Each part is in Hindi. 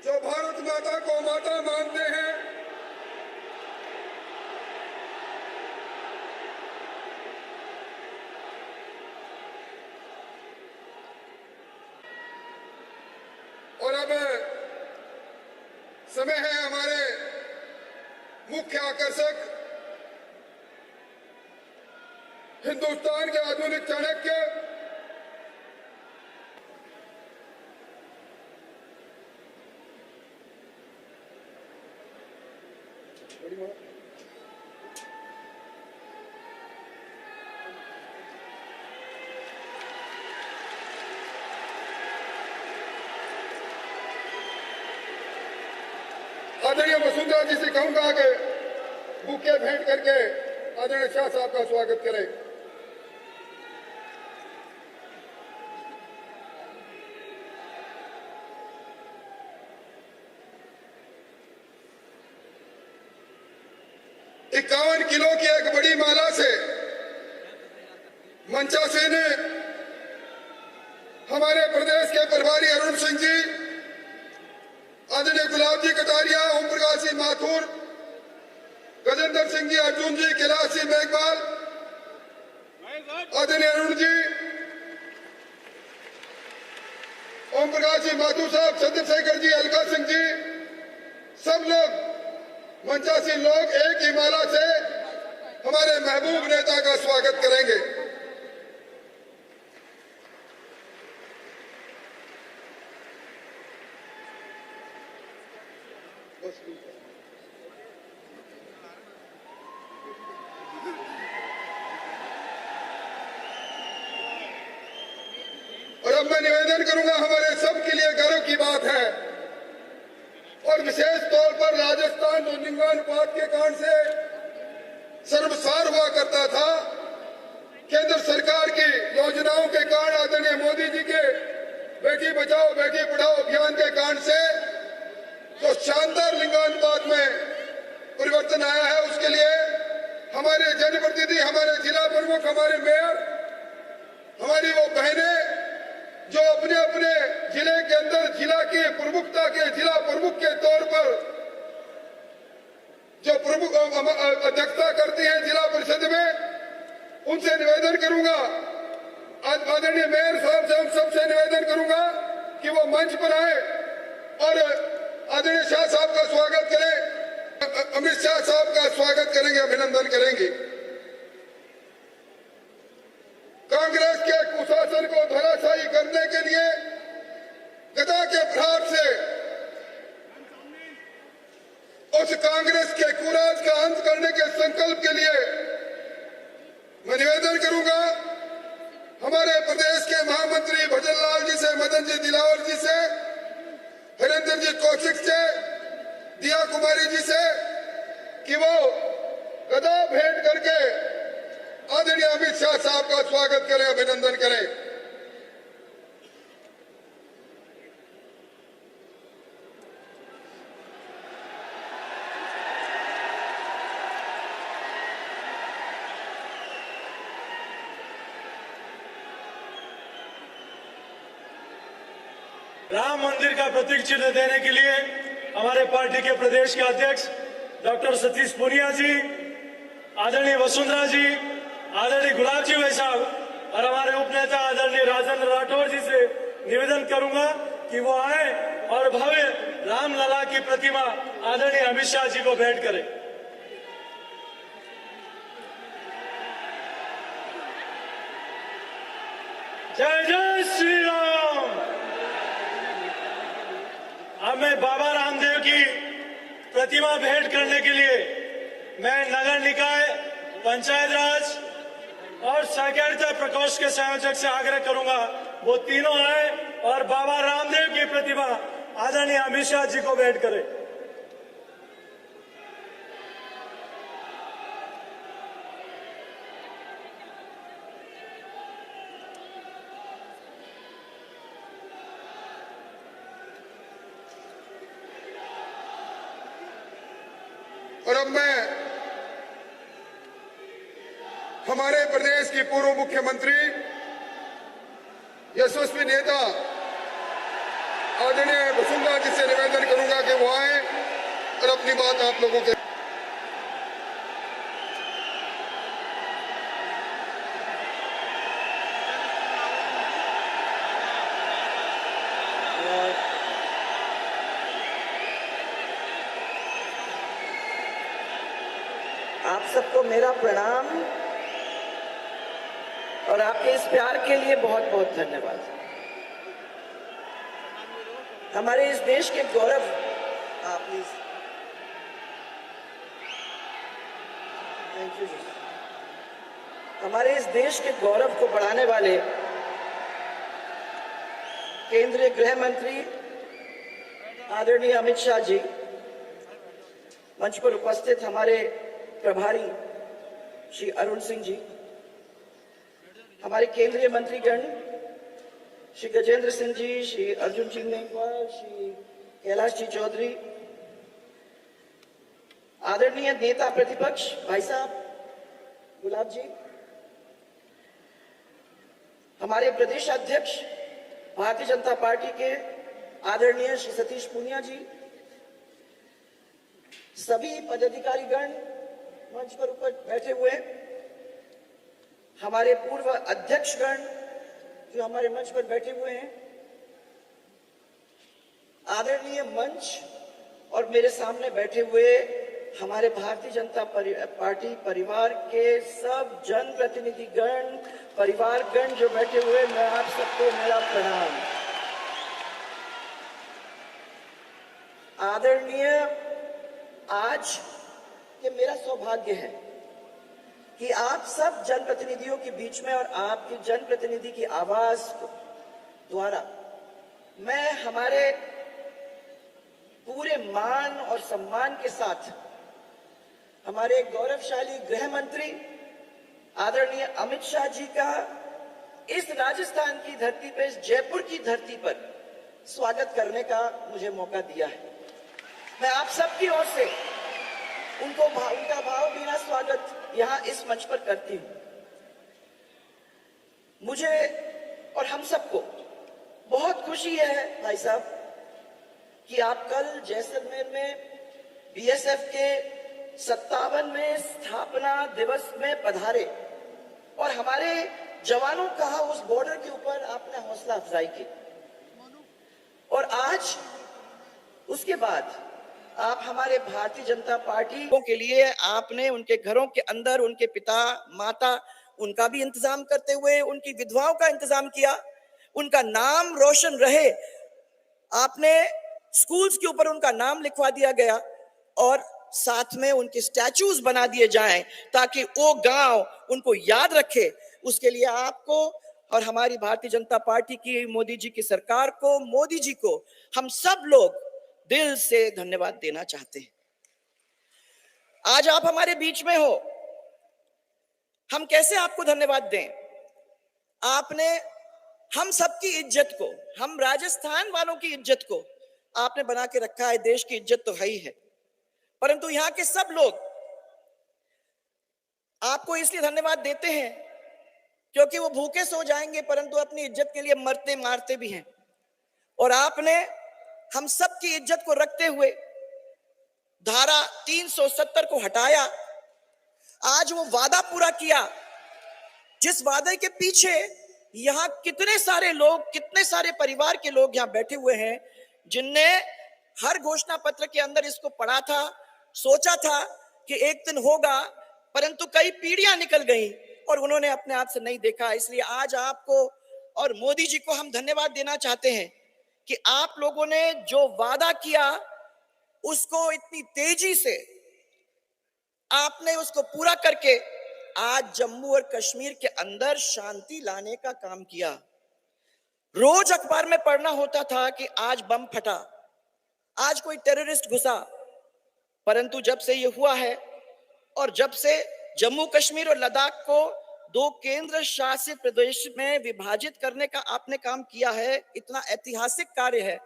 जो भारत माता को माता मानते हैं, और अब समय है हमारे मुख्य आकर्षक, हिंदुस्तान के आधुनिक चाणक्य, आदरणीय वसुंधरा जी से कहूंगा कि बुके भेंट करके आदरणीय शाह साहब का स्वागत करें। इक्यावन किलो की एक बड़ी माला से मंचासी ने हमारे प्रदेश के प्रभारी अरुण सिंह जी, आदरणीय गुलाब जी कटारिया, ओम प्रकाश सिंह माथुर, गजेंद्र सिंह जी, अर्जुन जी, कैलाश सिंह मेघवाल, आदरणीय अरुण जी, ओम प्रकाश सिंह माथुर साहब, चंद्रशेखर जी, अलका सिंह जी, सब लोग मंचासी लोग एक ही माला से हमारे महबूब नेता का स्वागत करेंगे। और अब मैं निवेदन करूंगा, हमारे सबके लिए गर्व की बात है, और विशेष तौर पर राजस्थान जो लिंगानुपात के कारण से सर्वसार हुआ करता था, केंद्र सरकार की योजनाओं के कारण, आदरणीय मोदी जी के बेटी बचाओ बेटी पढ़ाओ अभियान के कारण से जो शानदार लिंगानुपात में परिवर्तन आया है, उसके लिए हमारे जनप्रतिनिधि, हमारे जिला प्रमुख, हमारे मेयर, हमारी वो बहनें जो अपने अपने जिले के अंदर जिला की प्रमुखता के जिला प्रमुख के तौर पर जो प्रमुख अध्यक्षता करती हैं जिला परिषद में, उनसे निवेदन करूंगा, आदरणीय मेयर साहब से हम सबसे निवेदन करूंगा कि वो मंच पर आए और आदरणीय शाह साहब का स्वागत करें, अमित शाह साहब का स्वागत करेंगे, अभिनंदन करेंगे। कांग्रेस के कुशासन को धराशायी करने के लिए गदा के प्रहार से उस कांग्रेस के कुराज का अंत करने के संकल्प के लिए मैं निवेदन करूंगा हमारे प्रदेश के महामंत्री भजन लाल जी से, मदन जी दिलावर जी से, हरेंद्र जी कौशिक से, दिया कुमारी जी से कि वो गदा भेंट करके आदरणीय अमित शाह साहब का स्वागत करें, अभिनंदन करें। राम मंदिर का प्रतीक चिन्ह देने के लिए हमारे पार्टी के प्रदेश के अध्यक्ष डॉक्टर सतीश पूनिया जी, आदरणीय वसुंधरा जी, आदरणीय गुलाब जी भाई साहब और हमारे उपनेता आदरणीय राजेंद्र राठौर जी से निवेदन करूंगा कि वो आए और भव्य रामलला की प्रतिमा आदरणीय अमित शाह जी को भेंट करें। जय जय श्री राम। अब मैं बाबा रामदेव की प्रतिमा भेंट करने के लिए मैं नगर निकाय, पंचायत राज और सहकारिता प्रकोष्ठ के संयोजक से आग्रह करूंगा वो तीनों आए और बाबा रामदेव की प्रतिमा आदरणीय अमित शाह जी को भेंट करें। और अब मैं हमारे प्रदेश की पूर्व मुख्यमंत्री, यशस्वी नेता आदरणीय वसुंधरा जी से निवेदन करूंगा कि वो आए और अपनी बात आप लोगों के आप सबको मेरा प्रणाम और आपके इस प्यार के लिए बहुत बहुत धन्यवाद। हमारे इस देश के गौरव, आप प्लीज, थैंक यू जी। हमारे इस देश के गौरव को बढ़ाने वाले केंद्रीय गृह मंत्री आदरणीय अमित शाह जी, मंच पर उपस्थित हमारे प्रभारी श्री अरुण सिंह जी, हमारे केंद्रीय मंत्रीगण श्री गजेंद्र सिंह जी, श्री अर्जुन सिंह मेघवाल, श्री कैलाश जी चौधरी, आदरणीय नेता प्रतिपक्ष भाई साहब गुलाब जी, हमारे प्रदेश अध्यक्ष भारतीय जनता पार्टी के आदरणीय श्री सतीश पूनिया जी, सभी पदाधिकारीगण मंच पर ऊपर बैठे हुए, हमारे पूर्व अध्यक्षगण जो हमारे मंच पर बैठे हुए हैं, आदरणीय मंच और मेरे सामने बैठे हुए हमारे भारतीय जनता पार्टी परिवार के सब जनप्रतिनिधिगण, परिवारगण जो बैठे हुए, मैं आप सबको मेरा प्रणाम। आदरणीय, आज ये मेरा सौभाग्य है कि आप सब जनप्रतिनिधियों के बीच में और आपके जनप्रतिनिधि की आवाज द्वारा मैं हमारे पूरे मान और सम्मान के साथ हमारे गौरवशाली गृह मंत्री आदरणीय अमित शाह जी का इस राजस्थान की धरती पर, इस जयपुर की धरती पर स्वागत करने का मुझे मौका दिया है। मैं आप सबकी ओर से उनका भाव बिना स्वागत यहां इस मंच पर करती हूं। मुझे और हम सबको बहुत खुशी है भाई साहब कि आप कल जैसलमेर में बीएसएफ के 57वें स्थापना दिवस में पधारे और हमारे जवानों का उस बॉर्डर के ऊपर आपने हौसला अफजाई की, और आज उसके बाद आप हमारे भारतीय जनता पार्टी के लिए आपने उनके घरों के अंदर उनके पिता माता उनका भी इंतजाम करते हुए उनकी विधवाओं का इंतजाम किया, उनका नाम रोशन रहे, आपने स्कूल्स के ऊपर उनका नाम लिखवा दिया गया और साथ में उनके स्टैचूज बना दिए जाएं ताकि वो गांव उनको याद रखे। उसके लिए आपको और हमारी भारतीय जनता पार्टी की, मोदी जी की सरकार को, मोदी जी को हम सब लोग दिल से धन्यवाद देना चाहते हैं। आज आप हमारे बीच में हो, हम कैसे आपको धन्यवाद दें? आपने हम सबकी इज्जत को, हम राजस्थान वालों की इज्जत को आपने बना के रखा है। देश की इज्जत तो है ही है, परंतु यहां के सब लोग आपको इसलिए धन्यवाद देते हैं क्योंकि वो भूखे सो जाएंगे परंतु अपनी इज्जत के लिए मरते मारते भी हैं, और आपने हम सब की इज्जत को रखते हुए धारा 370 को हटाया। आज वो वादा पूरा किया जिस वादे के पीछे यहां कितने सारे लोग, कितने सारे परिवार के लोग यहां बैठे हुए हैं जिनने हर घोषणा पत्र के अंदर इसको पढ़ा था, सोचा था कि एक दिन होगा, परंतु कई पीढ़ियां निकल गई और उन्होंने अपने आप से नहीं देखा। इसलिए आज आपको और मोदी जी को हम धन्यवाद देना चाहते हैं कि आप लोगों ने जो वादा किया उसको इतनी तेजी से आपने उसको पूरा करके आज जम्मू और कश्मीर के अंदर शांति लाने का काम किया। रोज अखबार में पढ़ना होता था कि आज बम फटा, आज कोई टेररिस्ट घुसा, परंतु जब से ये हुआ है और जब से जम्मू कश्मीर और लद्दाख को 2 केंद्र शासित प्रदेश में विभाजित करने का आपने काम किया है, इतना ऐतिहासिक कार्य है,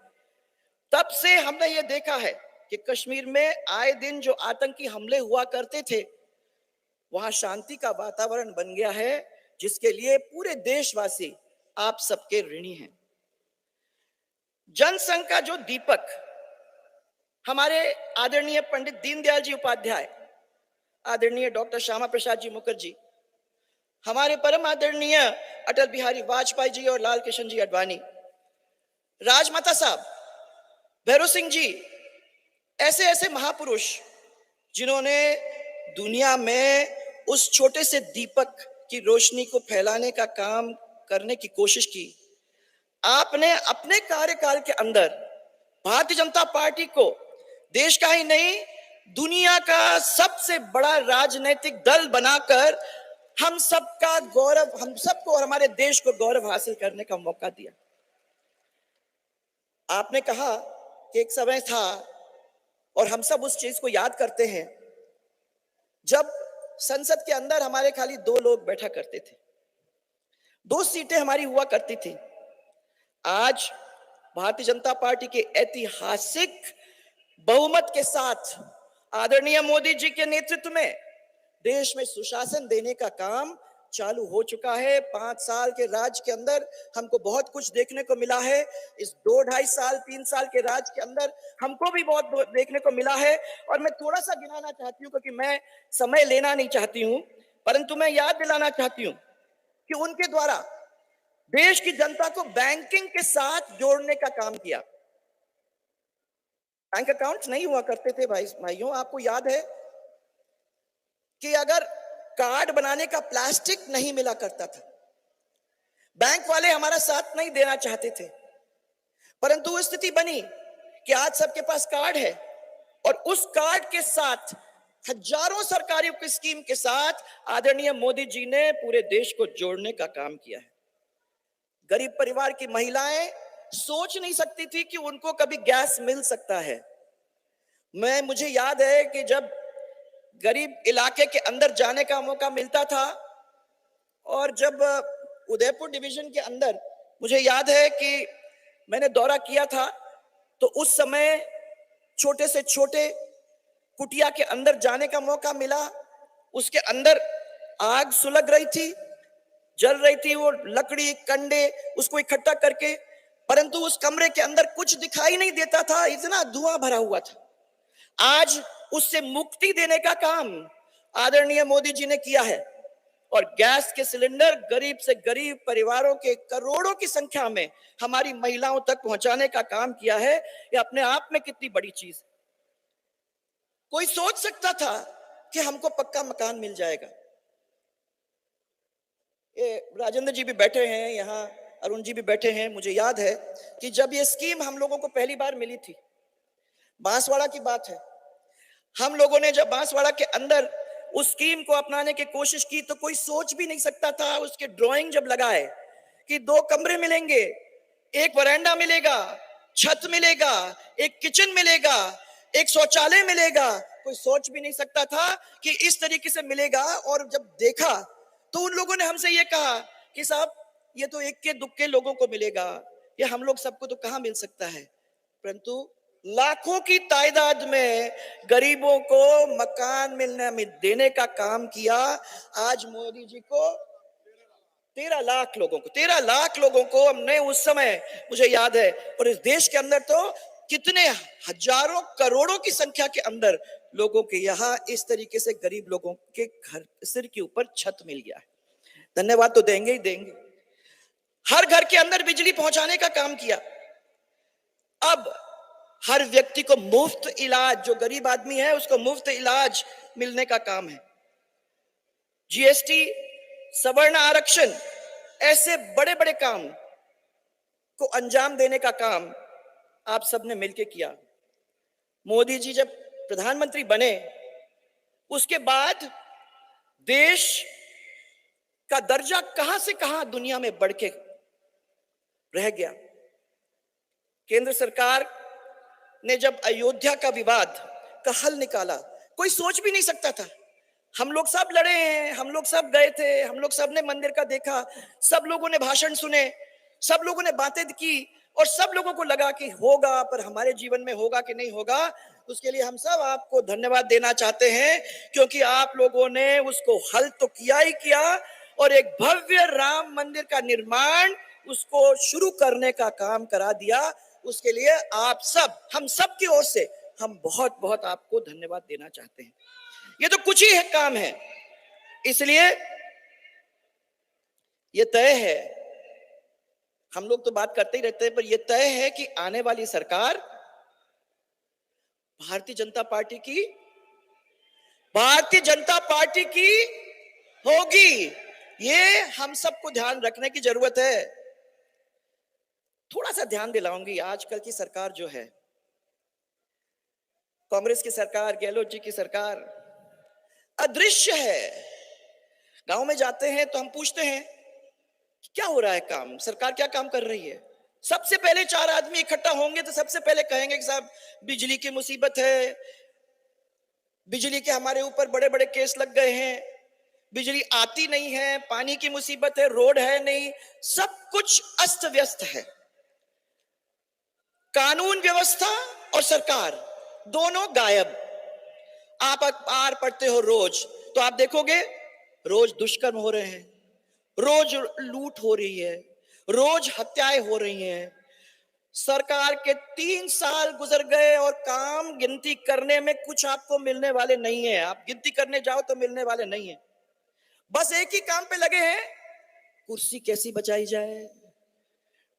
तब से हमने ये देखा है कि कश्मीर में आए दिन जो आतंकी हमले हुआ करते थे वहां शांति का वातावरण बन गया है, जिसके लिए पूरे देशवासी आप सबके ऋणी हैं। जनसंघ का जो दीपक हमारे आदरणीय पंडित दीनदयाल जी उपाध्याय, आदरणीय डॉक्टर श्यामा प्रसाद जी मुखर्जी, हमारे परम आदरणीय अटल बिहारी वाजपेयी जी और लाल कृष्ण जी आडवाणी, राजमाता साहब, भैरव सिंह जी, ऐसे ऐसे महापुरुष जिन्होंने दुनिया में उस छोटे से दीपक की रोशनी को फैलाने का काम करने की कोशिश की, आपने अपने कार्यकाल के अंदर भारतीय जनता पार्टी को देश का ही नहीं दुनिया का सबसे बड़ा राजनीतिक दल बनाकर हम सबका गौरव, हम सबको और हमारे देश को गौरव हासिल करने का मौका दिया। आपने कहा कि एक समय था, और हम सब उस चीज को याद करते हैं, जब संसद के अंदर हमारे खाली 2 लोग बैठा करते थे, 2 सीटें हमारी हुआ करती थी। आज भारतीय जनता पार्टी के ऐतिहासिक बहुमत के साथ आदरणीय मोदी जी के नेतृत्व में देश में सुशासन देने का काम चालू हो चुका है। 5 साल के राज के अंदर हमको बहुत कुछ देखने को मिला है। इस 2-2.5 साल 3 साल के राज के अंदर हमको भी बहुत देखने को मिला है। और मैं थोड़ा सा गिनाना चाहती हूँ, क्योंकि मैं समय लेना नहीं चाहती हूँ, परंतु मैं याद दिलाना चाहती हूँ कि उनके द्वारा देश की जनता को बैंकिंग के साथ जोड़ने का काम किया। बैंक अकाउंट्स नहीं हुआ करते थे भाइयों, आपको याद है कि अगर कार्ड बनाने का प्लास्टिक नहीं मिला करता था, बैंक वाले हमारा साथ नहीं देना चाहते थे, परंतु वो स्थिति बनी कि आज सबके पास कार्ड है, और उस कार्ड के साथ हजारों सरकारी स्कीम के साथ आदरणीय मोदी जी ने पूरे देश को जोड़ने का काम किया है। गरीब परिवार की महिलाएं सोच नहीं सकती थी कि उनको कभी गैस मिल सकता है। मुझे याद है कि जब गरीब इलाके के अंदर जाने का मौका मिलता था, और जब उदयपुर डिवीजन के अंदर मुझे याद है कि मैंने दौरा किया था, तो उस समय छोटे से छोटे कुटिया के अंदर जाने का मौका मिला। उसके अंदर आग सुलग रही थी, जल रही थी, वो लकड़ी कंडे उसको इकट्ठा करके, परंतु उस कमरे के अंदर कुछ दिखाई नहीं देता था, इतना धुआं भरा हुआ था। आज उससे मुक्ति देने का काम आदरणीय मोदी जी ने किया है, और गैस के सिलेंडर गरीब से गरीब परिवारों के करोड़ों की संख्या में हमारी महिलाओं तक पहुंचाने का काम किया है। ये अपने आप में कितनी बड़ी चीज है। कोई सोच सकता था कि हमको पक्का मकान मिल जाएगा? ये राजेंद्र जी भी बैठे हैं यहाँ, अरुण जी भी बैठे हैं। मुझे याद है कि जब ये स्कीम हम लोगों को पहली बार मिली थी, बांसवाड़ा की बात है, हम लोगों ने जब बांसवाड़ा के अंदर उस स्कीम को अपनाने की कोशिश की, तो कोई सोच भी नहीं सकता था, उसके ड्राइंग जब लगाए कि 2 कमरे मिलेंगे, एक वरांडा मिलेगा, छत मिलेगा, एक किचन मिलेगा, एक शौचालय मिलेगा, कोई सोच भी नहीं सकता था कि इस तरीके से मिलेगा। और जब देखा तो उन लोगों ने हमसे ये कहा कि साहब ये तो एक के दुख के लोगों को मिलेगा, ये हम लोग सबको तो कहां मिल सकता है। परंतु लाखों की तादाद में गरीबों को मकान मिलने में देने का काम किया। आज मोदी जी को 13 लाख लोगों को हमने उस समय, मुझे याद है, और इस देश के अंदर तो कितने हजारों करोड़ों की संख्या के अंदर लोगों के यहाँ इस तरीके से गरीब लोगों के घर सिर के ऊपर छत मिल गया है। धन्यवाद तो देंगे ही देंगे। हर घर के अंदर बिजली पहुंचाने का काम किया। अब हर व्यक्ति को मुफ्त इलाज, जो गरीब आदमी है उसको मुफ्त इलाज मिलने का काम है। जीएसटी, सवर्ण आरक्षण, ऐसे बड़े बड़े काम को अंजाम देने का काम आप सबने मिलकर किया। मोदी जी जब प्रधानमंत्री बने, उसके बाद देश का दर्जा कहां से कहां दुनिया में बढ़ के रह गया। केंद्र सरकार ने जब अयोध्या का विवाद का हल निकाला, कोई सोच भी नहीं सकता था। हम लोग सब लड़े हैं, हम लोग सब गए थे, हम लोग सब ने मंदिर का देखा, सब लोगों ने भाषण सुने, सब लोगों ने बातें की, और सब लोगों को लगा कि होगा, पर हमारे जीवन में होगा कि नहीं होगा, उसके लिए हम सब आपको धन्यवाद देना चाहते हैं, क्योंकि आप लोगों ने उसको हल तो किया ही किया, और एक भव्य राम मंदिर का निर्माण उसको शुरू करने का काम करा दिया। उसके लिए आप सब, हम सब की ओर से हम बहुत बहुत आपको धन्यवाद देना चाहते हैं। ये तो कुछ ही है काम है, इसलिए ये तय है, हम लोग तो बात करते ही रहते हैं, पर यह तय है कि आने वाली सरकार भारतीय जनता पार्टी की होगी। ये हम सबको ध्यान रखने की जरूरत है। थोड़ा सा ध्यान दिलाऊंगी, आजकल की सरकार जो है, कांग्रेस की सरकार, गहलोत जी की सरकार अदृश्य है। गांव में जाते हैं तो हम पूछते हैं क्या हो रहा है काम, सरकार क्या काम कर रही है। सबसे पहले 4 आदमी इकट्ठा होंगे तो सबसे पहले कहेंगे कि साहब बिजली की मुसीबत है, बिजली के हमारे ऊपर बड़े बड़े केस लग गए हैं, बिजली आती नहीं है, पानी की मुसीबत है, रोड है नहीं, सब कुछ अस्त व्यस्त है। कानून व्यवस्था और सरकार दोनों गायब। आप अखबार पढ़ते हो रोज तो आप देखोगे रोज दुष्कर्म हो रहे हैं, रोज लूट हो रही है, रोज हत्याएं हो रही हैं। सरकार के 3 साल गुजर गए और काम गिनती करने में कुछ आपको मिलने वाले नहीं है। आप गिनती करने जाओ तो मिलने वाले नहीं है। बस एक ही काम पे लगे हैं, कुर्सी कैसी बचाई जाए।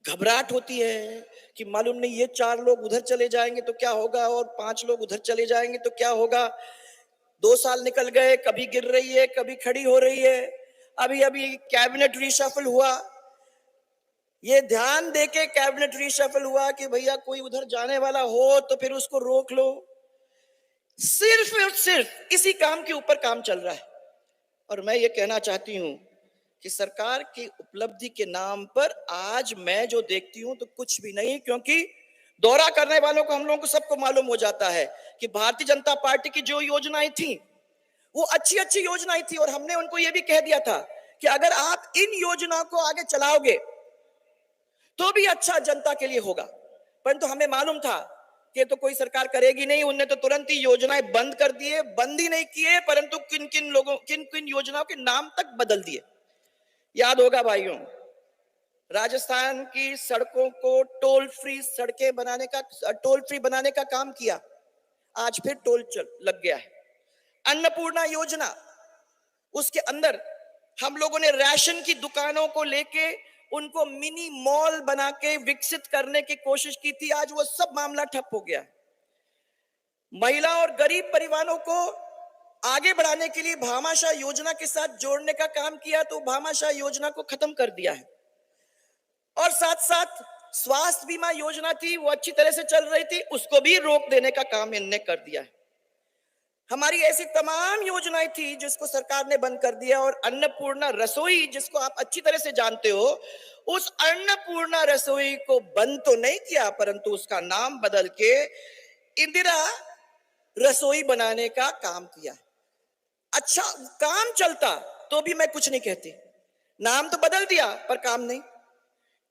घबराहट होती है कि मालूम नहीं ये 4 लोग उधर चले जाएंगे तो क्या होगा, और 5 लोग उधर चले जाएंगे तो क्या होगा। 2 साल निकल गए, कभी गिर रही है, कभी खड़ी हो रही है। अभी अभी कैबिनेट रिशफल हुआ, ये ध्यान देके कैबिनेट रिशफल हुआ कि भैया कोई उधर जाने वाला हो तो फिर उसको रोक लो। सिर्फ और सिर्फ इसी काम के ऊपर काम चल रहा है। और मैं ये कहना चाहती हूं कि सरकार की उपलब्धि के नाम पर आज मैं जो देखती हूं तो कुछ भी नहीं, क्योंकि दौरा करने वालों को, हम लोगों को सबको मालूम हो जाता है कि भारतीय जनता पार्टी की जो योजनाएं थी वो अच्छी अच्छी योजनाएं थी, और हमने उनको ये भी कह दिया था कि अगर आप इन योजनाओं को आगे चलाओगे तो भी अच्छा जनता के लिए होगा। परंतु हमें मालूम था कि तो कोई सरकार करेगी नहीं, उनने तो तुरंत ही योजनाएं बंद कर दिए। बंद ही नहीं किए परंतु किन किन योजनाओं के नाम तक बदल दिए। याद होगा भाइयों, राजस्थान की सड़कों को टोल फ्री बनाने का काम किया, आज फिर टोल लग गया है। अन्नपूर्णा योजना, उसके अंदर हम लोगों ने राशन की दुकानों को लेके उनको मिनी मॉल बना के विकसित करने की कोशिश की थी, आज वो सब मामला ठप हो गया। महिला और गरीब परिवारों को आगे बढ़ाने के लिए भामाशाह योजना के साथ जोड़ने का काम किया, तो भामाशाह योजना को खत्म कर दिया है। और साथ साथ स्वास्थ्य बीमा योजना थी, वो अच्छी तरह से चल रही थी, उसको भी रोक देने का काम इनने कर दिया है। हमारी ऐसी तमाम योजनाएं थी जिसको सरकार ने बंद कर दिया। और अन्नपूर्णा रसोई, जिसको आप अच्छी तरह से जानते हो, उस अन्नपूर्णा रसोई को बंद तो नहीं किया परंतु उसका नाम बदल के इंदिरा रसोई बनाने का काम किया। अच्छा काम चलता तो भी मैं कुछ नहीं कहती, नाम तो बदल दिया पर काम नहीं।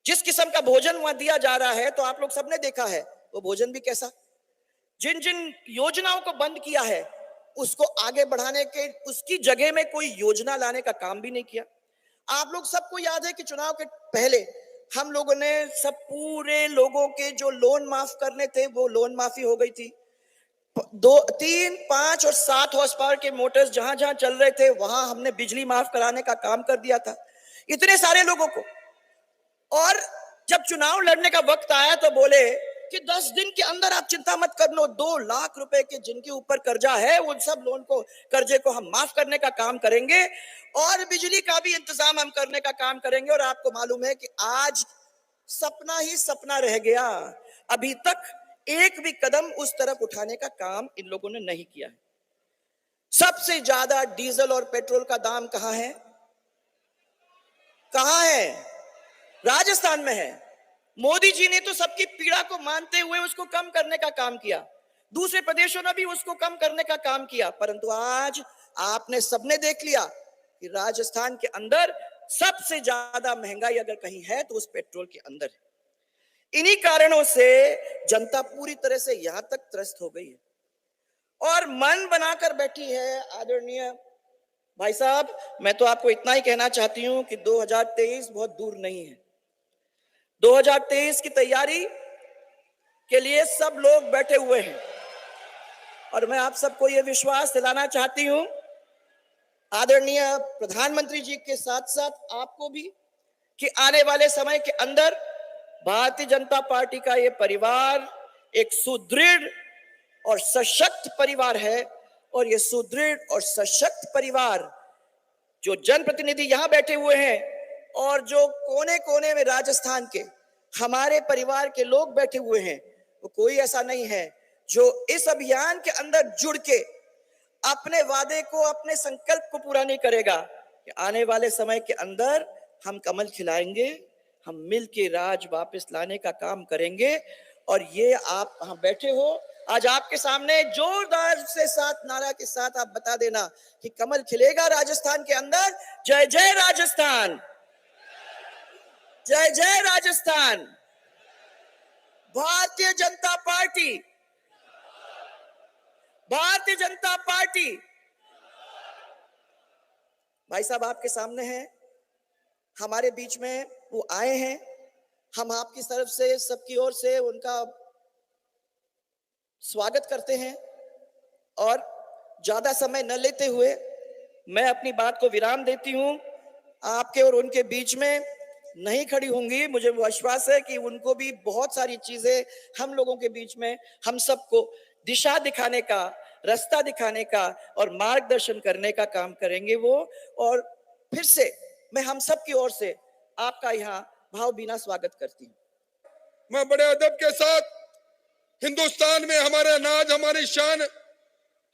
जिस किस्म का भोजन वहां दिया जा रहा है तो आप लोग सबने देखा है वो भोजन भी कैसा। जिन जिन योजनाओं को बंद किया है उसको आगे बढ़ाने के, उसकी जगह में कोई योजना लाने का काम भी नहीं किया। आप लोग सबको याद है कि चुनाव के पहले हम लोगों ने सब पूरे लोगों के जो लोन माफ करने थे वो लोन माफी हो गई थी। 2, 3, 5 और 7 हॉर्स पावर के मोटर्स जहां जहां चल रहे थे वहां हमने बिजली माफ कराने का काम कर दिया था, इतने सारे लोगों को। और जब चुनाव लड़ने का वक्त आया तो बोले कि 10 दिन के अंदर आप चिंता मत कर लो, 2 लाख रुपए के जिनके ऊपर कर्जा है उन सब लोन को, कर्जे को हम माफ करने का काम करेंगे और बिजली का भी इंतजाम हम करने का काम करेंगे। और आपको मालूम है कि आज सपना ही सपना रह गया, अभी तक एक भी कदम उस तरफ उठाने का काम इन लोगों ने नहीं किया है। सबसे ज्यादा डीजल और पेट्रोल का दाम कहां है? कहां है? राजस्थान में है। मोदी जी ने तो सबकी पीड़ा को मानते हुए उसको कम करने का काम किया, दूसरे प्रदेशों ने भी उसको कम करने का काम किया, परंतु आज आपने सबने देख लिया कि राजस्थान के अंदर सबसे ज्यादा महंगाई अगर कहीं है तो उस पेट्रोल के अंदर है। इन्हीं कारणों से जनता पूरी तरह से यहां तक त्रस्त हो गई है और मन बनाकर बैठी है। आदरणीय भाई साहब, मैं तो आपको इतना ही कहना चाहती हूं कि 2023 बहुत दूर नहीं है। 2023 की तैयारी के लिए सब लोग बैठे हुए हैं। और मैं आप सबको यह विश्वास दिलाना चाहती हूं, आदरणीय प्रधानमंत्री जी के साथ साथ आपको भी, कि आने वाले समय के अंदर भारतीय जनता पार्टी का ये परिवार एक सुदृढ़ और सशक्त परिवार है। और ये सुदृढ़ और सशक्त परिवार, जो जनप्रतिनिधि यहां बैठे हुए हैं और जो कोने कोने में राजस्थान के हमारे परिवार के लोग बैठे हुए हैं, वो कोई ऐसा नहीं है जो इस अभियान के अंदर जुड़ के अपने वादे को, अपने संकल्प को पूरा नहीं करेगा। कि आने वाले समय के अंदर हम कमल खिलाएंगे, हम मिल के राज वापस लाने का काम करेंगे। और ये आप वहां बैठे हो, आज आपके सामने जोरदार से साथ नारा के साथ आप बता देना कि कमल खिलेगा राजस्थान के अंदर। जय जय राजस्थान, जय जय राजस्थान। Bharatiya Janata party, Bharatiya Janata party. भाई साहब आपके सामने हैं, हमारे बीच में वो आए हैं। हम आपकी तरफ से, सबकी ओर से उनका स्वागत करते हैं। और ज्यादा समय न लेते हुए मैं अपनी बात को विराम देती हूं। आपके और उनके बीच में नहीं खड़ी होंगी, मुझे विश्वास है कि उनको भी बहुत सारी चीजें हम लोगों के बीच में, हम सबको दिशा दिखाने का, रास्ता दिखाने का और मार्गदर्शन करने का काम करेंगे वो। और फिर से मैं हम सब की ओर से आपका यहाँ भावभीना स्वागत करती हूँ। मैं बड़े अदब के साथ हिंदुस्तान में हमारा नाज, हमारी शान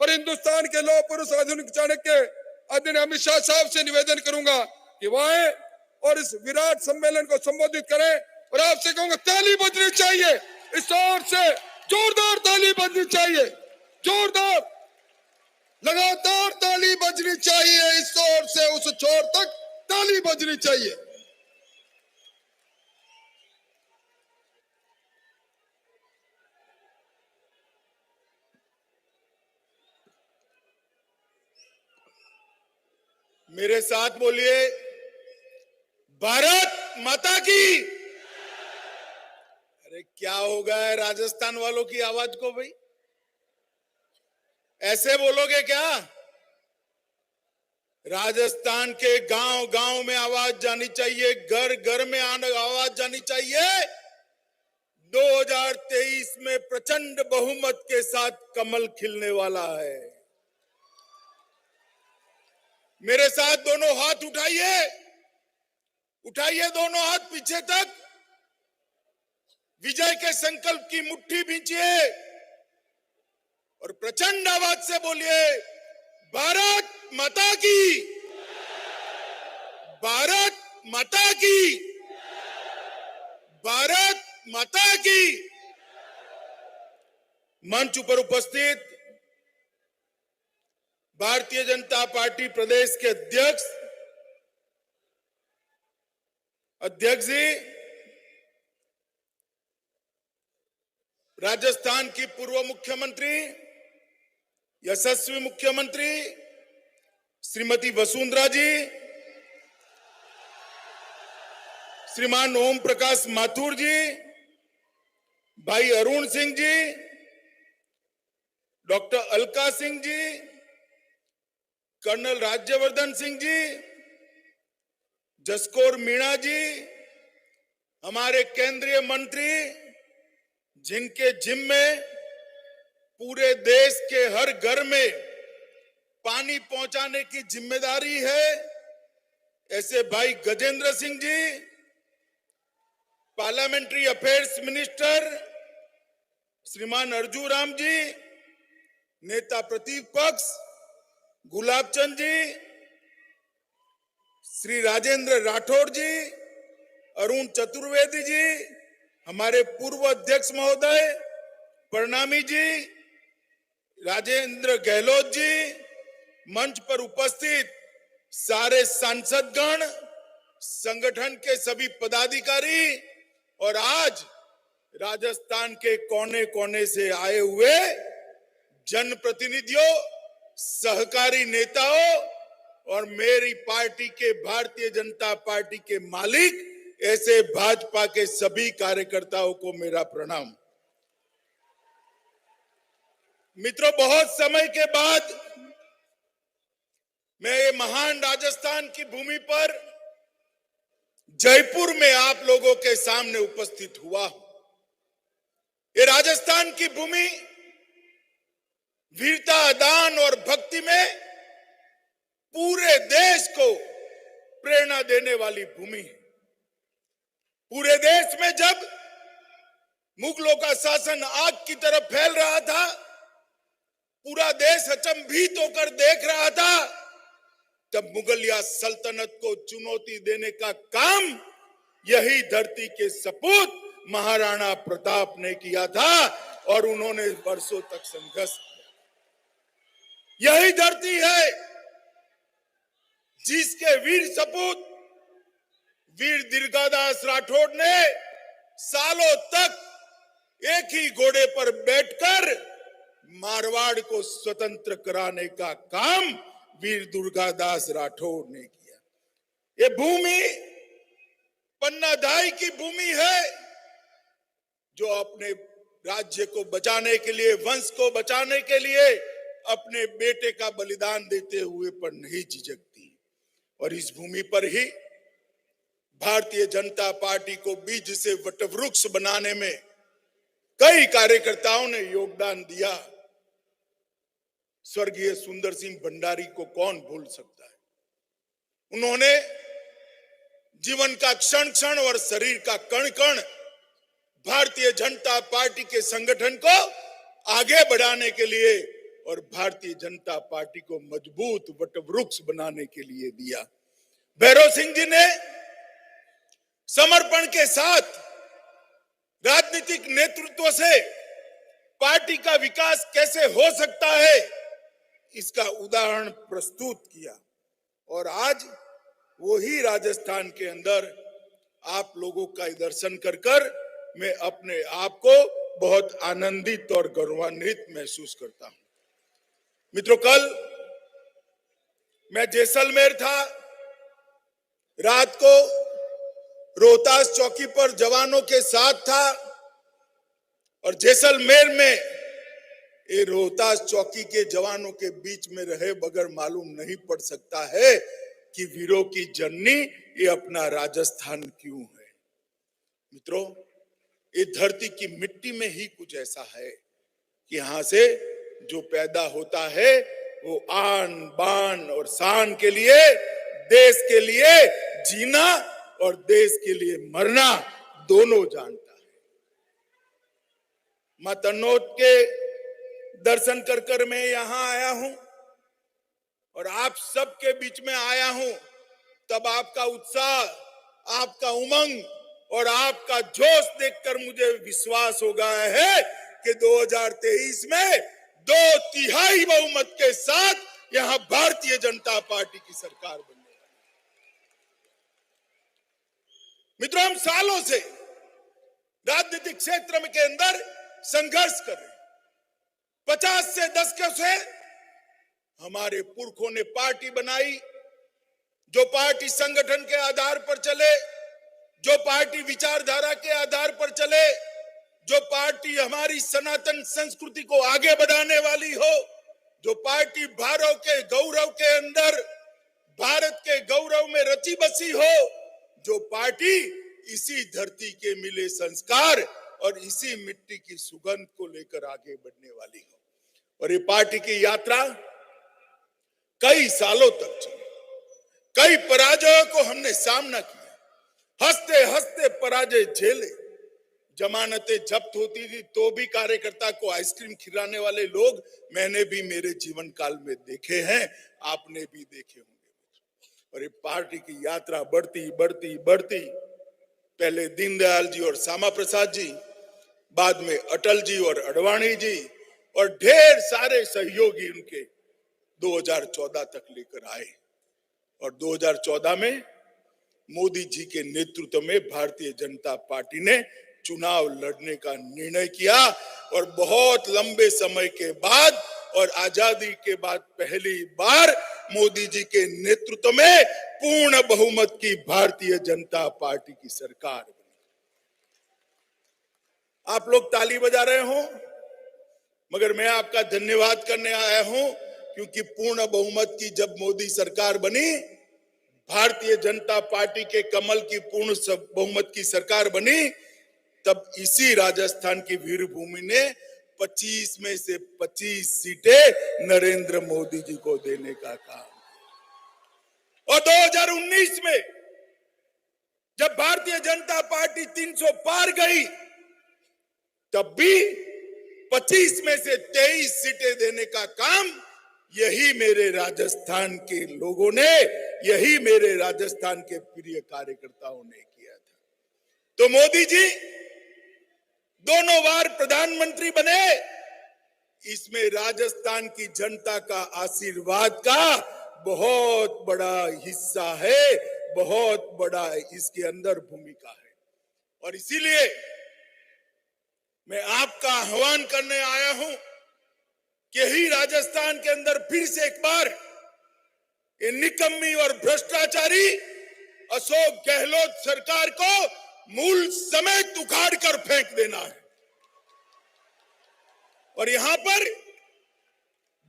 और हिंदुस्तान के लौह पुरुष आधुनिक चाणक्य आदरणीय अमित शाह साहब से निवेदन करूंगा कि वो आए और इस विराट सम्मेलन को संबोधित करें। और आपसे कहूंगा, ताली बजनी चाहिए, इस ओर से जोरदार ताली बजनी चाहिए, जोरदार लगातार ताली बजनी चाहिए, इस ओर से उस छोर तक ताली बजनी चाहिए। मेरे साथ बोलिए, भारत माता की। अरे क्या हो गया है राजस्थान वालों की आवाज को भाई? ऐसे बोलोगे क्या? राजस्थान के गांव गांव में आवाज जानी चाहिए, घर घर में आवाज जानी चाहिए। 2023 में प्रचंड बहुमत के साथ कमल खिलने वाला है। मेरे साथ दोनों हाथ उठाइए, उठाइए दोनों हाथ पीछे तक, विजय के संकल्प की मुट्ठी भींचिए और प्रचंड आवाज से बोलिए, भारत माता की, भारत माता की, भारत माता की। मंच पर उपस्थित भारतीय जनता पार्टी प्रदेश के अध्यक्ष जी, राजस्थान की पूर्व मुख्यमंत्री, यशस्वी मुख्यमंत्री श्रीमती वसुंधरा जी, श्रीमान ओम प्रकाश माथुर जी, भाई अरुण सिंह जी, डॉक्टर अलका सिंह जी, कर्नल राज्यवर्धन सिंह जी, जसकौर मीणा जी, हमारे केंद्रीय मंत्री जिनके जिम्मे पूरे देश के हर घर में पानी पहुंचाने की जिम्मेदारी है, ऐसे भाई Gajendra Singh ji, parliamentary affairs minister श्रीमान अर्जुन राम जी, नेता प्रतिपक्ष गुलाबचंद जी, श्री राजेंद्र राठौड़ जी, अरुण चतुर्वेदी जी, हमारे पूर्व अध्यक्ष महोदय प्रणामी जी, राजेंद्र गहलोत जी, मंच पर उपस्थित सारे सांसदगण, संगठन के सभी पदाधिकारी और आज राजस्थान के कोने कोने से आए हुए जनप्रतिनिधियों, सहकारी नेताओं और मेरी पार्टी के भारतीय जनता पार्टी के मालिक, ऐसे भाजपा के सभी कार्यकर्ताओं को मेरा प्रणाम। मित्रों, बहुत समय के बाद मैं ये महान राजस्थान की भूमि पर जयपुर में आप लोगों के सामने उपस्थित हुआ हूं। ये राजस्थान की भूमि वीरता, दान और भक्ति में पूरे देश को प्रेरणा देने वाली भूमि है। पूरे देश में जब मुगलों का शासन आग की तरफ फैल रहा था, पूरा देश अचंभित होकर देख रहा था, तब मुगलिया सल्तनत को चुनौती देने का काम यही धरती के सपूत महाराणा प्रताप ने किया था और उन्होंने वर्षों तक संघर्ष किया। यही धरती है जिसके वीर सपूत वीर दुर्गादास राठौड़ ने सालों तक एक ही घोड़े पर बैठकर मारवाड़ को स्वतंत्र कराने का काम वीर दुर्गादास राठौड़ ने किया। ये भूमि पन्नाधाई की भूमि है जो अपने राज्य को बचाने के लिए, वंश को बचाने के लिए अपने बेटे का बलिदान देते हुए पर नहीं झिझकती। और इस भूमि पर ही भारतीय जनता पार्टी को बीज से वटवृक्ष बनाने में कई कार्यकर्ताओं ने योगदान दिया। स्वर्गीय सुंदर सिंह भंडारी को कौन भूल सकता है। उन्होंने जीवन का क्षण क्षण और शरीर का कण कण भारतीय जनता पार्टी के संगठन को आगे बढ़ाने के लिए और भारतीय जनता पार्टी को मजबूत वटवृक्ष बनाने के लिए दिया। भैरव सिंह जी ने समर्पण के साथ राजनीतिक नेतृत्व से पार्टी का विकास कैसे हो सकता है, इसका उदाहरण प्रस्तुत किया। और आज वही राजस्थान के अंदर आप लोगों का दर्शन कर कर मैं अपने आप को बहुत आनंदित और गौरवान्वित महसूस करता हूं। मित्रों, कल मैं जैसलमेर था। रात को रोहतास चौकी पर जवानों के साथ था और जैसलमेर में ये रोहतास चौकी के जवानों के बीच में रहे बगैर मालूम नहीं पड़ सकता है कि वीरों की जननी ये अपना राजस्थान क्यों है। मित्रों, ये धरती की मिट्टी में ही कुछ ऐसा है कि यहां से जो पैदा होता है वो आन बान और शान के लिए, देश के लिए जीना और देश के लिए मरना दोनों जानता है। मां तन्नोट के दर्शन कर कर मैं यहां आया हूं और आप सबके बीच में आया हूं, तब आपका उत्साह, आपका उमंग और आपका जोश देखकर मुझे विश्वास हो गया है कि 2023 में 2/3 बहुमत के साथ यहां भारतीय जनता पार्टी की सरकार बनेगी। मित्रों, हम सालों से राजनीतिक क्षेत्र के अंदर संघर्ष कर रहे हैं। 50 से दशकों से हमारे पुरखों ने पार्टी बनाई, जो पार्टी संगठन के आधार पर चले, जो पार्टी विचारधारा के आधार पर चले, जो पार्टी हमारी सनातन संस्कृति को आगे बढ़ाने वाली हो, जो पार्टी भारत के गौरव के अंदर, भारत के गौरव में रची बसी हो, जो पार्टी इसी धरती के मिले संस्कार और इसी मिट्टी की सुगंध को लेकर आगे बढ़ने वाली हो। और ये पार्टी की यात्रा कई सालों तक चली। कई पराजयों को हमने सामना किया, हंसते हंसते पराजय झेले। जमानतें जब्त होती थी तो भी कार्यकर्ता को आइसक्रीम खिलाने वाले लोग मैंने भी मेरे जीवन काल में देखे हैं, आपने भी देखे होंगे। और ये पार्टी की यात्रा बढ़ती बढ़ती बढ़ती, पहले दीनदयाल जी और श्यामा प्रसाद जी, बाद में अटल जी और अडवाणी जी और ढेर सारे सहयोगी उनके 2014 तक लेकर आए। और 2014 में मोदी जी के नेतृत्व में भारतीय जनता पार्टी ने चुनाव लड़ने का निर्णय किया और बहुत लंबे समय के बाद और आजादी के बाद पहली बार मोदी जी के नेतृत्व में पूर्ण बहुमत की भारतीय जनता पार्टी की सरकार बनी। आप लोग ताली बजा रहे हो, मगर मैं आपका धन्यवाद करने आया हूं, क्योंकि पूर्ण बहुमत की जब मोदी सरकार बनी, भारतीय जनता पार्टी के कमल की पूर्ण बहुमत की सरकार बनी, तब इसी राजस्थान की वीरभूमि ने 25 में से 25 सीटें नरेंद्र मोदी जी को देने का काम। और 2019 में जब भारतीय जनता पार्टी 300 पार गई, तब भी 25 में से 23 सीटें देने का काम यही मेरे राजस्थान के लोगों ने, यही मेरे राजस्थान के प्रिय कार्यकर्ताओं ने किया था। तो मोदी जी दोनों बार प्रधानमंत्री बने, इसमें राजस्थान की जनता का आशीर्वाद का बहुत बड़ा हिस्सा है, बहुत बड़ा इसके अंदर भूमिका है। और इसीलिए मैं आपका आह्वान करने आया हूं कि ही राजस्थान के अंदर फिर से एक बार ये निकम्मी और भ्रष्टाचारी अशोक गहलोत सरकार को मूल समेत उखाड़ कर फेंक देना है और यहां पर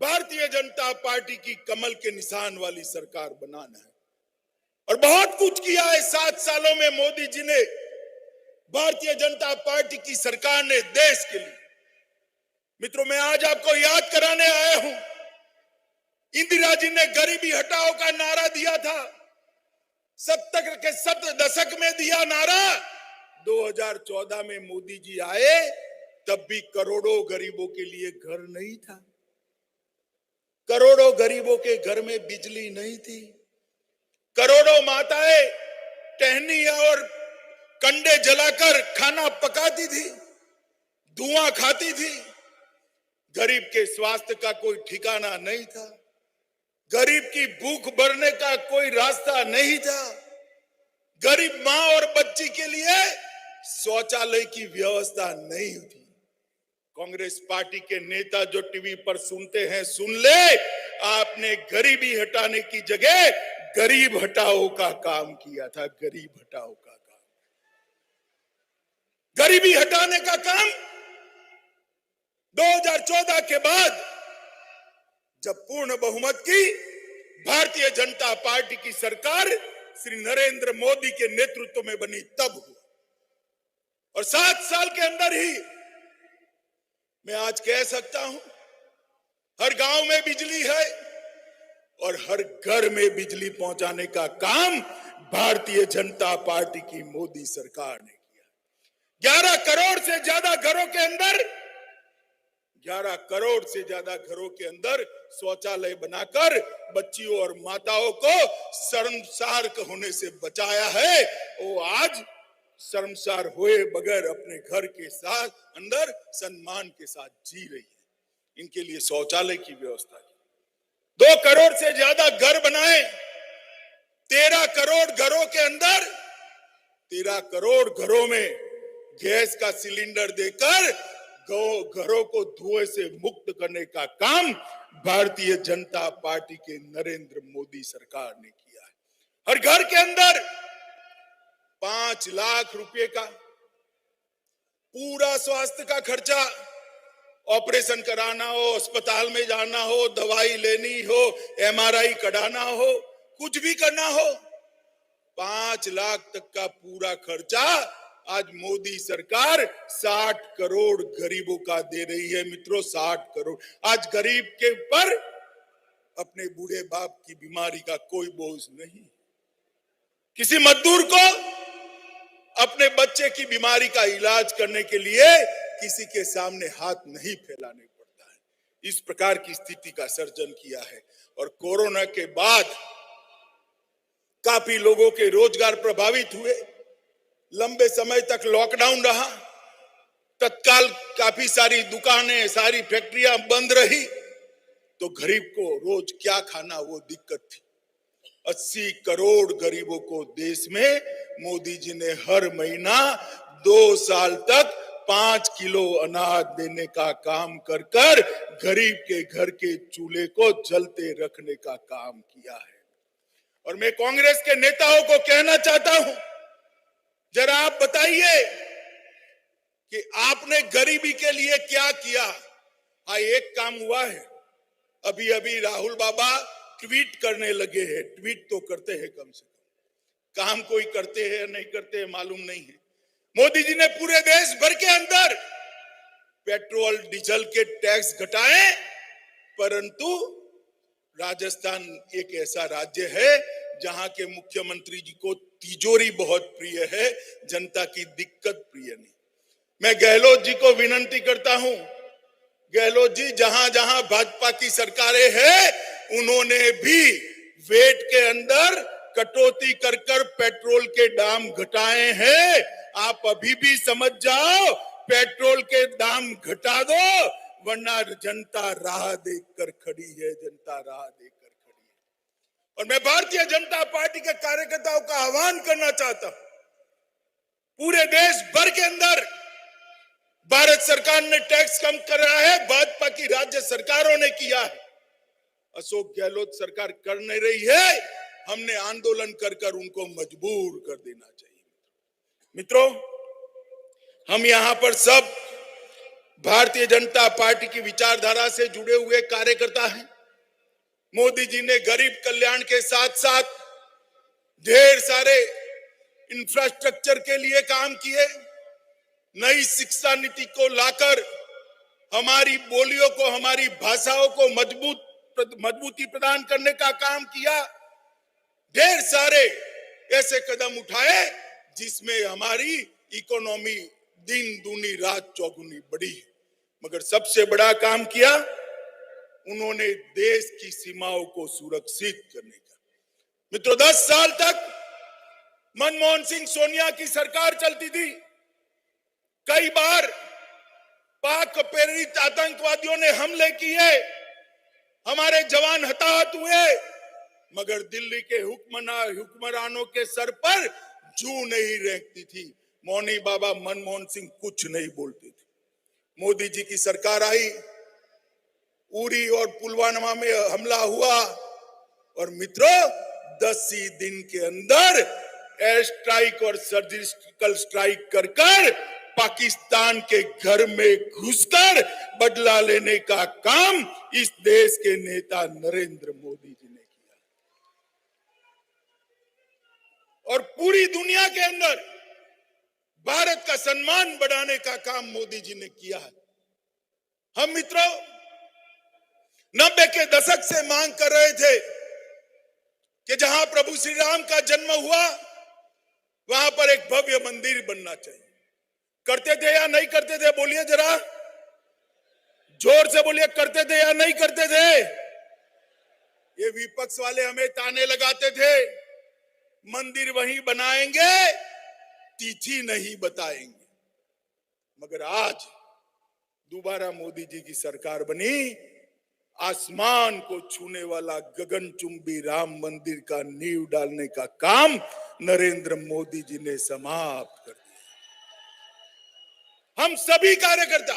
भारतीय जनता पार्टी की कमल के निशान वाली सरकार बनाना है। और बहुत कुछ किया है 7 सालों में मोदी जी ने, भारतीय जनता पार्टी की सरकार ने देश के लिए। मित्रों, मैं आज आपको याद कराने आया हूं, इंदिरा जी ने गरीबी हटाओ का नारा दिया था, 70 के दशक में दिया नारा। 2014 में मोदी जी आए, तब भी करोड़ों गरीबों के लिए घर नहीं था, करोड़ों गरीबों के घर में बिजली नहीं थी, करोड़ों माताएं टहनी और कंडे जलाकर खाना पकाती थी, धुआं खाती थी। गरीब के स्वास्थ्य का कोई ठिकाना नहीं था, गरीब की भूख भरने का कोई रास्ता नहीं था, गरीब मां और बच्ची के लिए शौचालय की व्यवस्था नहीं थी। कांग्रेस पार्टी के नेता जो टीवी पर सुनते हैं, सुन ले, आपने गरीबी हटाने की जगह गरीब हटाओ का काम किया था, गरीब हटाओ का काम, गरीबी हटाने का काम 2014 के बाद जब पूर्ण बहुमत की भारतीय जनता पार्टी की सरकार श्री नरेंद्र मोदी के नेतृत्व में बनी, तब हुआ। और 7 साल के अंदर ही मैं आज कह सकता हूं, हर गांव में बिजली है और हर घर में बिजली पहुंचाने का काम भारतीय जनता पार्टी की मोदी सरकार ने किया। 11 करोड़ से ज्यादा घरों के अंदर 11 करोड़ से ज्यादा घरों के अंदर शौचालय बनाकर बच्चियों और माताओं को शर्मसार होने से बचाया है। वो आज शर्मसार हुए बगैर अपने घर के साथ अंदर सम्मान के साथ जी रही है। इनके लिए शौचालय की व्यवस्था की। 2 करोड़ से ज्यादा घर बनाए, 13 करोड़ घरों के अंदर 13 करोड़ घरों में गैस का सिलेंडर देकर घरों को धुएं से मुक्त करने का काम भारतीय जनता पार्टी के नरेंद्र मोदी सरकार ने किया है। हर घर के अंदर 5 लाख रुपए का पूरा स्वास्थ्य का खर्चा, ऑपरेशन कराना हो, अस्पताल में जाना हो, दवाई लेनी हो, MRI कढ़ाना हो, कुछ भी करना हो, 5 लाख तक का पूरा खर्चा आज मोदी सरकार 60 करोड़ गरीबों का दे रही है। मित्रों, 60 करोड़। आज गरीब के ऊपर अपने बूढ़े बाप की बीमारी का कोई बोझ नहीं, किसी मजदूर को अपने बच्चे की बीमारी का इलाज करने के लिए किसी के सामने हाथ नहीं फैलाने पड़ता है। इस प्रकार की स्थिति का सर्जन किया है। और कोरोना के बाद काफी लोगों के रोजगार प्रभावित हुए, लंबे समय तक लॉकडाउन रहा, तत्काल काफी सारी दुकानें, सारी फैक्ट्रियां बंद रही, तो गरीब को रोज क्या खाना वो दिक्कत थी। 80 करोड़ गरीबों को देश में मोदी जी ने हर महीना 2 साल तक 5 किलो अनाज देने का काम कर कर गरीब के घर के चूल्हे को जलते रखने का काम किया है। और मैं कांग्रेस के नेताओं को कहना चाहता हूं, जरा आप बताइए कि आपने गरीबी के लिए क्या किया। हाँ, एक काम हुआ है, अभी अभी राहुल बाबा ट्वीट करने लगे हैं। ट्वीट तो करते हैं कम से कम, काम कोई करते हैं या नहीं करते हैं मालूम नहीं है। मोदी जी ने पूरे देश भर के अंदर पेट्रोल डीजल के टैक्स घटाए, परंतु राजस्थान एक ऐसा राज्य है जहां के मुख्यमंत्री जी को तिजोरी बहुत प्रिय है, जनता की दिक्कत प्रिय नहीं। मैं गहलोत जी को विनती करता हूं, गहलोत जी, जहां जहां भाजपा की सरकारें हैं उन्होंने भी वेट के अंदर कटौती कर कर पेट्रोल के दाम घटाए हैं। आप अभी भी समझ जाओ, पेट्रोल के दाम घटा दो, वरना जनता राह देखकर खड़ी है, जनता राह देखकर खड़ी है। और मैं भारतीय जनता पार्टी के कार्यकर्ताओं का आह्वान करना चाहता हूं, पूरे देश भर के अंदर भारत सरकार ने टैक्स कम करा है, भाजपा की राज्य सरकारों ने किया है। अशोक गहलोत सरकार कर नहीं रही है, हमने आंदोलन कर कर उनको मजबूर कर देना चाहिए। मित्रों, हम यहां पर सब भारतीय जनता पार्टी की विचारधारा से जुड़े हुए कार्यकर्ता हैं। मोदी जी ने गरीब कल्याण के साथ साथ ढेर सारे इंफ्रास्ट्रक्चर के लिए काम किए। नई शिक्षा नीति को लाकर हमारी बोलियों को, हमारी भाषाओं को मजबूती प्रदान करने का काम किया। ढेर सारे ऐसे कदम उठाए जिसमें हमारी इकोनॉमी दिन दूनी रात चौगुनी बढ़ी। मगर सबसे बड़ा काम किया उन्होंने देश की सीमाओं को सुरक्षित करने का। मित्रों, 10 साल तक मनमोहन सिंह सोनिया की सरकार चलती थी। कई बार पाक प्रेरित आतंकवादियों ने हमले किए, हमारे जवान हताहत हुए, मगर दिल्ली के हुक्मरानों के सर पर जू नहीं रेंगती थी। मौनी बाबा मनमोहन सिंह कुछ नहीं बोलते थे। मोदी जी की सरकार आई, उरी और पुलवामा में हमला हुआ और मित्रों 10 ही दिन के अंदर एयर स्ट्राइक और सर्जिकल स्ट्राइक कर पाकिस्तान के घर में घुसकर बदला लेने का काम इस देश के नेता नरेंद्र मोदी जी ने किया। और पूरी दुनिया के अंदर भारत का सम्मान बढ़ाने का काम मोदी जी ने किया है। हम मित्रों 90 के दशक से मांग कर रहे थे कि जहां प्रभु श्री राम का जन्म हुआ वहां पर एक भव्य मंदिर बनना चाहिए। करते थे या नहीं करते थे? बोलिए जरा, जोर से बोलिए, करते थे या नहीं करते थे? ये विपक्ष वाले हमें ताने लगाते थे, मंदिर वहीं बनाएंगे, तिथि नहीं बताएंगे। मगर आज दोबारा मोदी जी की सरकार बनी, आसमान को छूने वाला गगनचुंबी राम मंदिर का नींव डालने का काम नरेंद्र मोदी जी ने समाप्त कर दिया। हम सभी कार्यकर्ता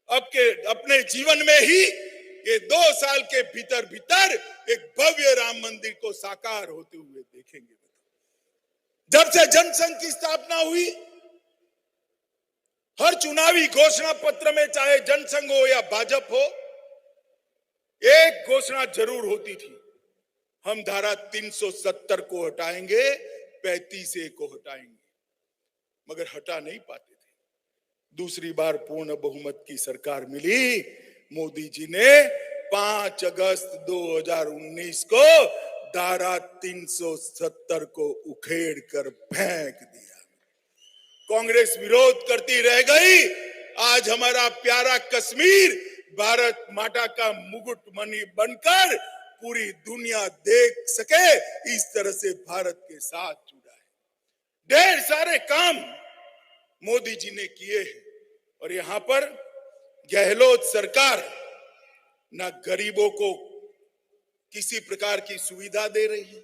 अपने जीवन में ही ये 2 साल के भीतर एक भव्य राम मंदिर को साकार होते हुए देखेंगे। जब से जनसंघ की स्थापना हुई, हर चुनावी घोषणा पत्र में चाहे जनसंघ हो या भाजपा हो, एक घोषणा जरूर होती थी, हम धारा 370 को हटाएंगे, 35A को हटाएंगे। मगर हटा नहीं पाते थे। दूसरी बार पूर्ण बहुमत की सरकार मिली, मोदी जी ने 5 अगस्त 2019 को धारा 370 को उखेड़ कर फेंक दिया। कांग्रेस विरोध करती रह गई। आज हमारा प्यारा कश्मीर भारत माता का मुकुटमणि बनकर पूरी दुनिया देख सके, इस तरह से भारत के साथ जुड़ा है। ढेर सारे काम मोदी जी ने किए हैं और यहां पर गहलोत सरकार ना गरीबों को किसी प्रकार की सुविधा दे रही है।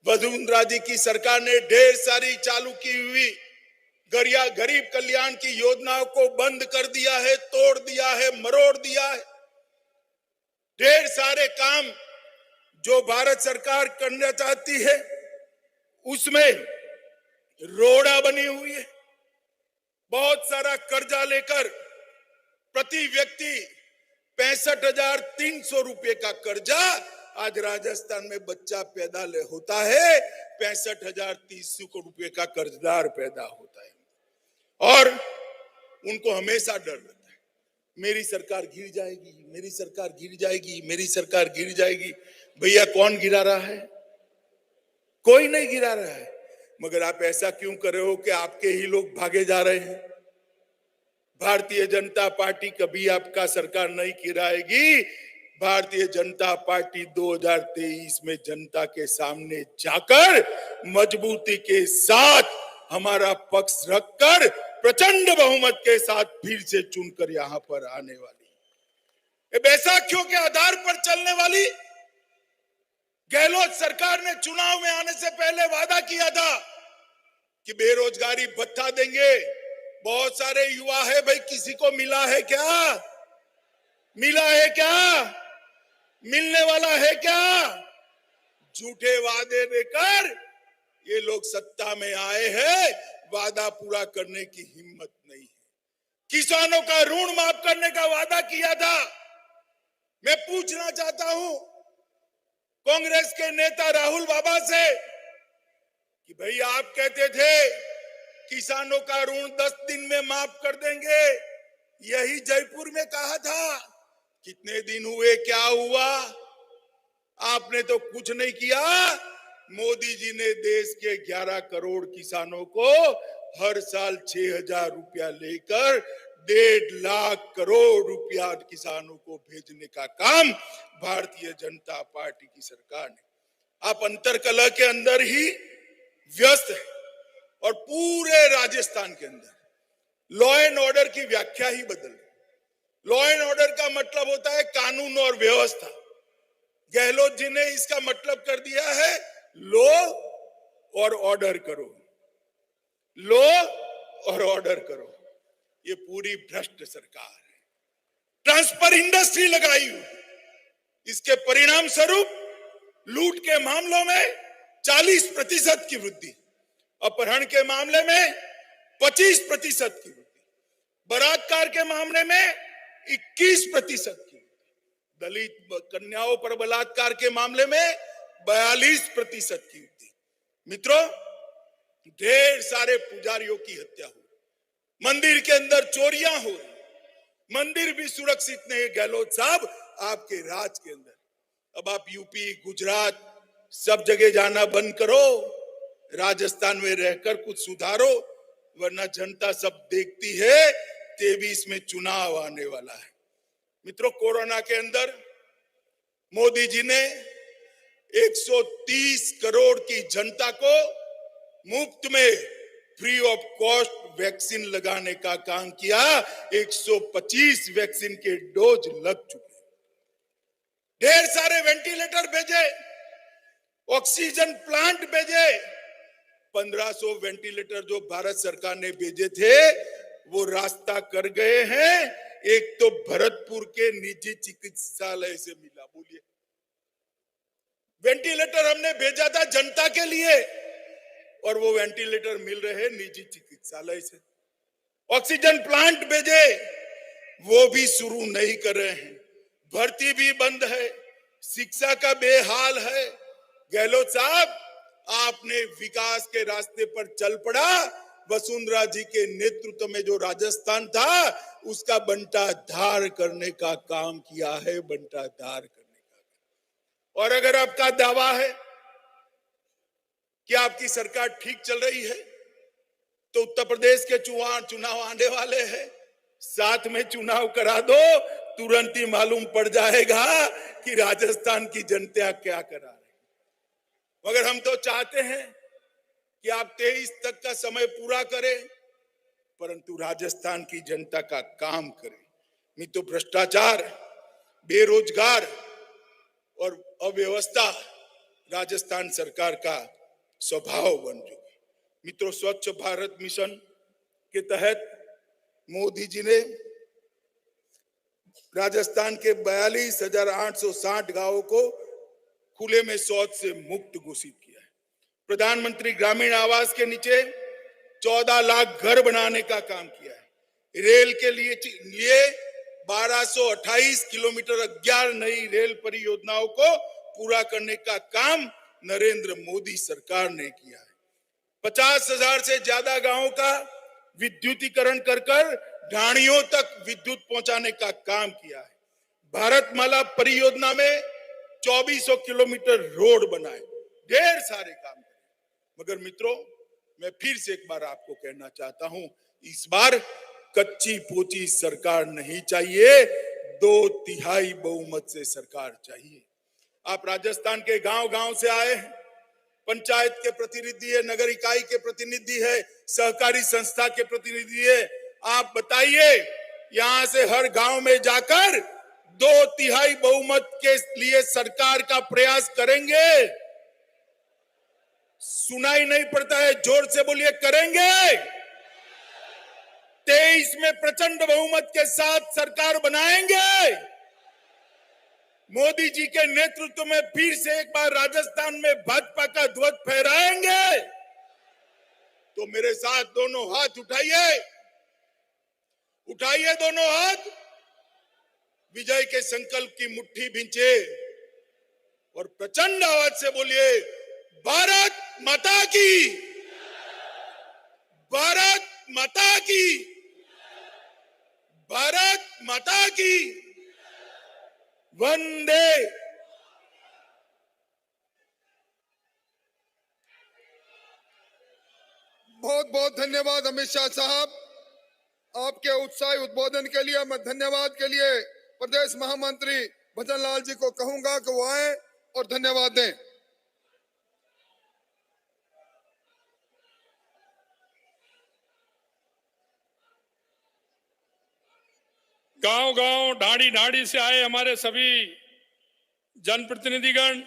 वसुंधरा जी की सरकार ने ढेर सारी चालू की हुई गरीब कल्याण की योजनाओं को बंद कर दिया है, तोड़ दिया है, मरोड़ दिया है। ढेर सारे काम जो भारत सरकार करना चाहती है उसमें रोड़ा बनी हुई है। बहुत सारा कर्जा लेकर प्रति व्यक्ति 65,300 रुपए का कर्जा आज राजस्थान में बच्चा पैदा होता है 65,300 रुपए का कर्जदार पैदा होता है और उनको हमेशा डर रहता है मेरी सरकार गिर जाएगी, मेरी सरकार गिर जाएगी, मेरी सरकार गिर जाएगी। भैया कौन गिरा रहा है? कोई नहीं गिरा रहा है। मगर आप ऐसा क्यों कर रहे हो कि आपके ही लोग भागे जा रहे हैं? भारतीय जनता पार्टी कभी आपका सरकार नहीं गिराएगी। भारतीय जनता पार्टी 2023 में जनता के सामने जाकर मजबूती के साथ हमारा पक्ष रखकर प्रचंड बहुमत के साथ फिर से चुनकर यहां पर आने वाली। बैसाखियों के आधार पर चलने वाली गहलोत सरकार ने चुनाव में आने से पहले वादा किया था कि बेरोजगारी भत्ता देंगे। बहुत सारे युवा है भाई, किसी को मिला है क्या? मिला है क्या? मिलने वाला है क्या? झूठे वादे देकर ये लोग सत्ता में आए हैं, वादा पूरा करने की हिम्मत नहीं है। किसानों का ऋण माफ करने का वादा किया था। मैं पूछना चाहता हूं कांग्रेस के नेता राहुल बाबा से कि भाई आप कहते थे किसानों का ऋण 10 दिन में माफ कर देंगे, यही जयपुर में कहा था। कितने दिन हुए, क्या हुआ? आपने तो कुछ नहीं किया। मोदी जी ने देश के 11 करोड़ किसानों को हर साल 6,000 रुपया लेकर 1.5 लाख करोड़ रुपया किसानों को भेजने का काम भारतीय जनता पार्टी की सरकार ने। आप अंतरकलह के अंदर ही व्यस्त है और पूरे राजस्थान के अंदर लॉ एंड ऑर्डर की व्याख्या ही बदल। लॉ एंड ऑर्डर का मतलब होता है कानून और व्यवस्था। गहलोत जी ने इसका मतलब कर दिया है लो और ऑर्डर करो, लो और ऑर्डर करो। ये पूरी भ्रष्ट सरकार है। ट्रांसफर इंडस्ट्री लगाई हुई, इसके परिणाम स्वरूप लूट के मामलों में 40% की वृद्धि, अपहरण के मामले में 25% की वृद्धि, बलात्कार के मामले में 21% की, दलित कन्याओं पर बलात्कार के मामले में 42% की वृद्धि। मित्रों, ढेर सारे पुजारियों की हत्या हुई, मंदिर के अंदर चोरियां हो रही, मंदिर भी सुरक्षित नहीं। गहलोत साहब आपके राज के अंदर अब आप यूपी, गुजरात सब जगह जाना बंद करो, राजस्थान में रहकर कुछ सुधारो, वरना जनता सब देखती है 23 में चुनाव आने वाला है। मित्रों, कोरोना के अंदर मोदी जी ने 130 करोड़ की जनता को मुफ्त में फ्री ऑफ कॉस्ट वैक्सीन लगाने का काम किया। 125 वैक्सीन के डोज लग चुके, ढेर सारे वेंटिलेटर भेजे, ऑक्सीजन प्लांट भेजे। 1500 वेंटिलेटर जो भारत सरकार ने भेजे थे वो रास्ता कर गए हैं। एक तो भरतपुर के निजी चिकित्सालय से मिला। बोलिए, वेंटिलेटर हमने भेजा था जनता के लिए और वो वेंटिलेटर मिल रहे निजी चिकित्सालय से। ऑक्सीजन प्लांट भेजे, वो भी शुरू नहीं कर रहे हैं। भर्ती भी बंद है, शिक्षा का बेहाल है। गहलोत साहब, आपने विकास के रास्ते पर चल पड़ा। वसुंधरा जी के नेतृत्व में जो राजस्थान था उसका बंटाधार करने का काम किया है, बंटाधार करने का। और अगर आपका दावा है कि आपकी सरकार ठीक चल रही है तो उत्तर प्रदेश के चुनाव आने वाले हैं, साथ में चुनाव करा दो, तुरंत ही मालूम पड़ जाएगा कि राजस्थान की जनता क्या करा रही। मगर हम तो चाहते हैं कि आप 23 तक का समय पूरा करें, परंतु राजस्थान की जनता का काम करें। नहीं तो भ्रष्टाचार, बेरोजगार और अव्यवस्था राजस्थान सरकार का स्वभाव बन चुकी। मित्रों, स्वच्छ भारत मिशन के तहत मोदी जी ने राजस्थान के 42,860 गांवों को खुले में शौच से मुक्त घोषित किया है। प्रधानमंत्री ग्रामीण आवास के नीचे 14 लाख घर बनाने का काम किया है। रेल के लिए 1228 किलोमीटर 11 नई रेल परियोजनाओं को पूरा करने का काम नरेंद्र मोदी सरकार ने किया है। 50,000 से ज्यादा गांवों का विद्युतीकरण कर ढाणियों तक विद्युत पहुंचाने का काम किया है। भारतमाला परियोजना में 2400 किलोमीटर रोड बनाए, ढेर सारे काम करे। मगर मित्रों, मैं फिर से एक बार आपको कहना चाहता हूं, इस बार कच्ची पोची सरकार नहीं चाहिए, 2/3 बहुमत से सरकार चाहिए। आप राजस्थान के गांव-गांव से आए हैं, पंचायत के प्रतिनिधि है, नगर इकाई के प्रतिनिधि है, सहकारी संस्था के प्रतिनिधि है। आप बताइए, यहां से हर गांव में जाकर 2/3 बहुमत के लिए सरकार का प्रयास करेंगे? सुनाई नहीं पड़ता है, जोर से बोलिए, करेंगे? 23 में प्रचंड बहुमत के साथ सरकार बनाएंगे। मोदी जी के नेतृत्व में फिर से एक बार राजस्थान में भाजपा का ध्वज फहराएंगे। तो मेरे साथ दोनों हाथ उठाइए, उठाइए दोनों हाथ, विजय के संकल्प की मुट्ठी भींचे और प्रचंड आवाज से बोलिए, भारत माता की, भारत माता की, भारत माता की, वंदे। बहुत बहुत धन्यवाद अमित शाह साहब, आपके उत्साही उद्बोधन के लिए। मैं धन्यवाद के लिए प्रदेश महामंत्री भजन लाल जी को कहूंगा कि वो आए और धन्यवाद दें। गांव-गांव, ढाड़ी-ढाड़ी से आए हमारे सभी जनप्रतिनिधिगण,